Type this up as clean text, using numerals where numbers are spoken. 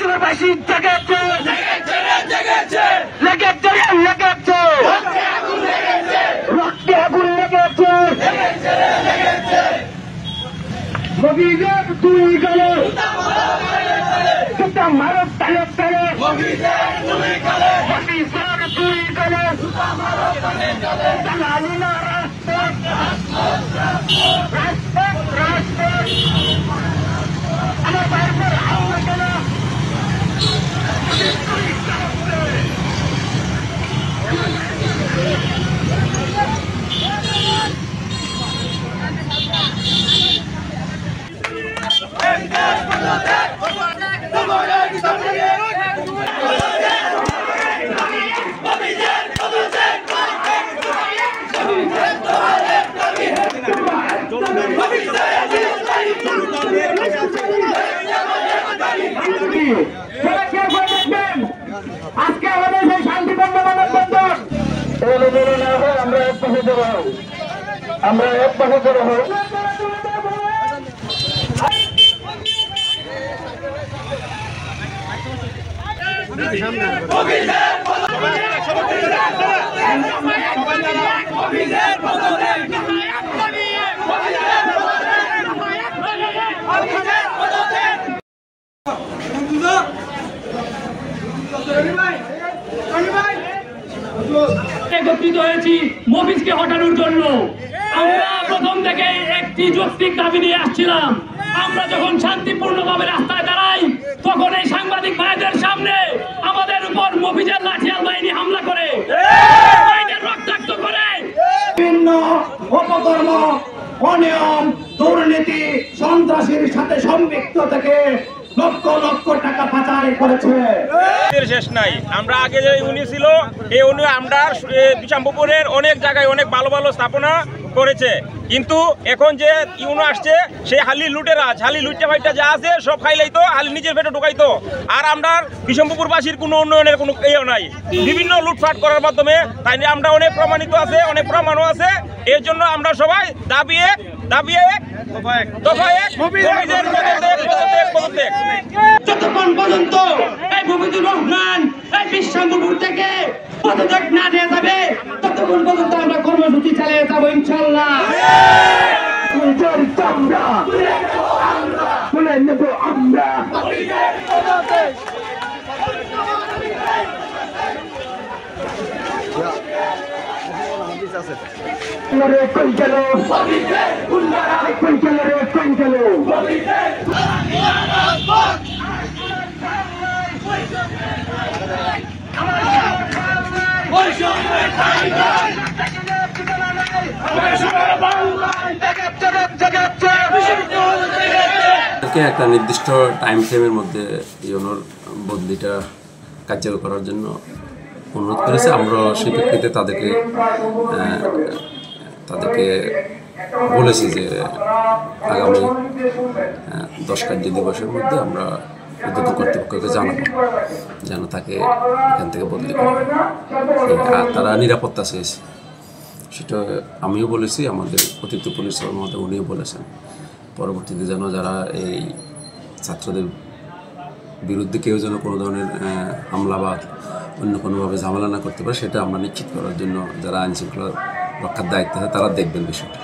মুজিববাসী জেগেছে, লেগেছে, রক্তে আগুন লেগেছে। মবিজের দুই গেলে সেটা মারব তালে তালে, মবিজের দুই গেলে দালালি না আমার বাইরে হামলা কেন? আজকে আমাদের সেই শান্তিপূর্ণ মানববন্ধন না হয় আমরা এক পাশে দেবো, আমরা এক পাশে দেবো। একত্রিত হয়েছি মফিজকে হটানোর জন্য। আমরা প্রথম থেকে একটি যৌক্তিক দাবি নিয়ে আসছিলাম। আমরা যখন শান্তিপূর্ণভাবে রাস্তায় দাঁড়াই তখন এই সাংবাদিক ভাইদের সামনে আমাদের উপর মফিজের লাঠিয়াল বাহিনী হামলা করে, রক্তাক্ত করে, বিভিন্ন অপকর্ম, অনিয়ম, দুর্নীতি, সন্ত্রাসীর সাথে সম্পৃক্ত থেকে লক্ষ লক্ষ টাকা পাচার করেছে। শেষ নাই। আমরা আগে যে ইউনি ছিল এই ইউনি আমরা বিশাম্পুরের অনেক জায়গায় অনেক ভালো ভালো স্থাপনা করেছে, কিন্তু এখন যে ইউনো আসছে সেই হালি লুটেরা হালি লুটে ভাইটা যা আছে সব খাইলাইতো, হালি নিজের পেটে ঢুকাইতো। আর আমরা বিশাম্পুরবাসীর কোনো উন্নয়নের কোনো ইয়ে নাই, বিভিন্ন লুটফাট করার মাধ্যমে। তাই আমরা অনেক প্রমাণিত আছে, অনেক প্রমাণও আছে। এর জন্য আমরা সবাই দাবিয়ে যতক্ষণ পর্যন্ত এই মুজিবুর রহমান এই বিশাম্পুর থেকে পদত্যাগ না দেওয়া যাবে ততক্ষণ পর্যন্ত আমরা কর্মসূচি চালিয়ে যাবো ইনশাল্লাহ। আমরা কই গেল কই গেল একটা নির্দিষ্ট টাইম ফ্রেমের মধ্যে ইউনোর বদলিটা কার্যকর করার জন্য অনুরোধ করেছে। আমরা সেই প্রেক্ষিতে তাদেরকে বলেছি যে আগামী 10 কার্য দিবসের মধ্যে আমরা উদ্যোগ কর্তৃপক্ষকে জানাবো যেন তাকে এখান থেকে বদলি করা হয়। আর তারা নিরাপত্তা চেয়েছে, সেটা আমিও বলেছি, আমাদের অতিরিক্ত পুলিশ সুপার মহোদয় উনিও বলেছেন পরবর্তীতে যেন যারা এই ছাত্রদের বিরুদ্ধে কেউ যেন কোনো ধরনের হামলা বা অন্য কোনোভাবে ঝামেলা না করতে পারে সেটা আমরা নিশ্চিত করার জন্য যারা আইনশৃঙ্খলা রক্ষার দায়িত্ব আছে তারা দেখবেন বিষয়টা।